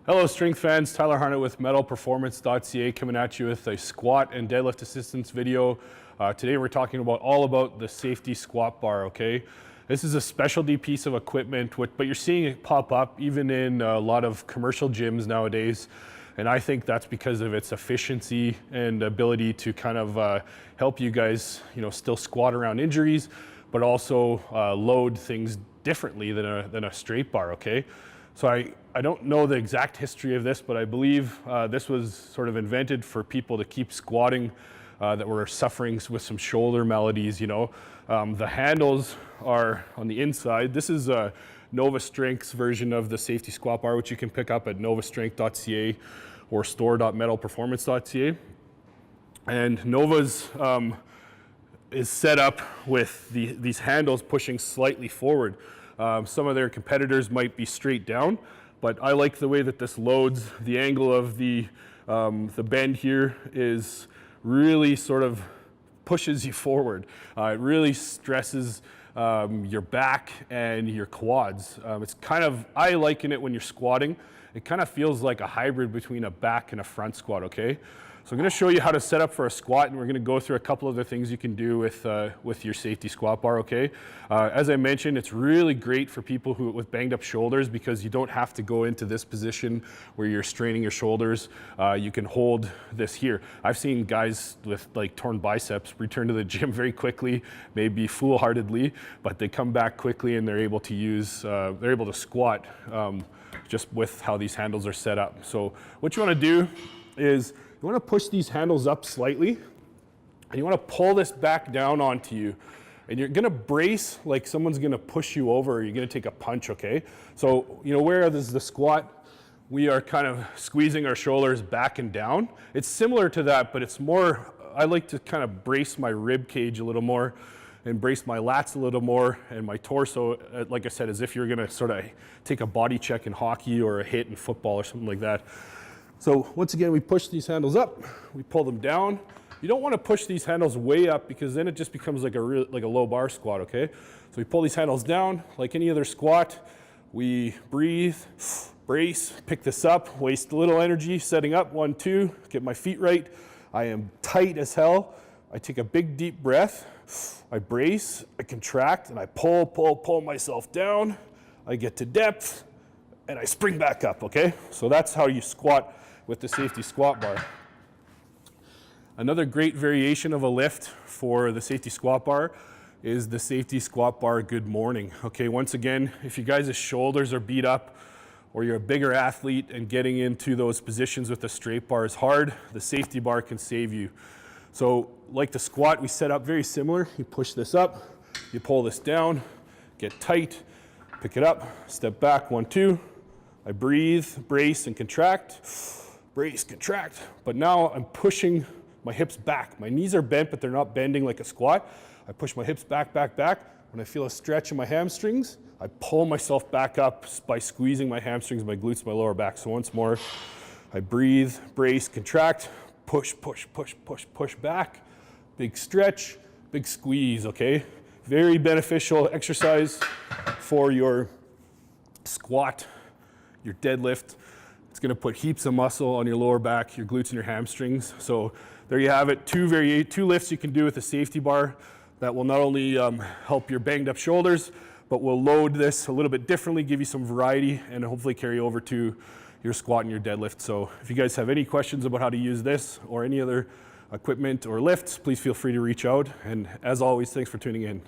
Hello strength fans, Tyler Harnett with metalperformance.ca coming at you with a squat and deadlift assistance video. Today we're talking all about the safety squat bar, okay? This is a specialty piece of equipment, but you're seeing it pop up even in a lot of commercial gyms nowadays. And I think that's because of its efficiency and ability to kind of help you guys, still squat around injuries, but also load things differently than a straight bar, okay? So I don't know the exact history of this, but I believe this was sort of invented for people to keep squatting that were suffering with some shoulder maladies, The handles are on the inside. This is a Nova Strength's version of the safety squat bar, which you can pick up at novastrength.ca or store.metalperformance.ca. And Nova's is set up with these handles pushing slightly forward. Some of their competitors might be straight down, but I like the way that this loads. The angle of the bend here is really sort of pushes you forward. It really stresses your back and your quads. It's kind of, I liken it when you're squatting. It kind of feels like a hybrid between a back and a front squat, okay? So I'm going to show you how to set up for a squat, and we're going to go through a couple of the things you can do with your safety squat bar, okay? As I mentioned, it's really great for people with banged up shoulders because you don't have to go into this position where you're straining your shoulders. You can hold this here. I've seen guys with like torn biceps return to the gym very quickly, maybe foolhardily, but they come back quickly and they're able to squat just with how these handles are set up. So what you want to do is you want to push these handles up slightly, and you want to pull this back down onto you. And you're going to brace like someone's going to push you over, or you're going to take a punch, okay? So, where this is the squat, we are kind of squeezing our shoulders back and down. It's similar to that, but it's more, I like to kind of brace my rib cage a little more and brace my lats a little more and my torso, like I said, as if you're going to sort of take a body check in hockey or a hit in football or something like that. So once again, we push these handles up, we pull them down. You don't want to push these handles way up because then it just becomes like a low bar squat, okay? So we pull these handles down like any other squat. We breathe, brace, pick this up, waste a little energy, setting up, 1, 2, get my feet right. I am tight as hell. I take a big deep breath. I brace, I contract, and I pull myself down. I get to depth, and I spring back up, okay? So that's how you squat with the safety squat bar. Another great variation of a lift for the safety squat bar is the safety squat bar good morning. Okay, once again, if you guys' shoulders are beat up or you're a bigger athlete and getting into those positions with the straight bar is hard, the safety bar can save you. So like the squat, we set up very similar. You push this up, you pull this down, get tight, pick it up, step back, 1, 2. I breathe, brace, and contract. Brace, contract. But now I'm pushing my hips back. My knees are bent, but they're not bending like a squat. I push my hips back, back, back. When I feel a stretch in my hamstrings, I pull myself back up by squeezing my hamstrings, my glutes, my lower back. So once more, I breathe, brace, contract, push, push, push, push, push back. Big stretch, big squeeze, okay? Very beneficial exercise for your squat, your deadlift. It's going to put heaps of muscle on your lower back, your glutes and your hamstrings. So there you have it, two lifts you can do with a safety bar that will not only help your banged up shoulders, but will load this a little bit differently, give you some variety, and hopefully carry over to your squat and your deadlift. So if you guys have any questions about how to use this or any other equipment or lifts, please feel free to reach out. And as always, thanks for tuning in.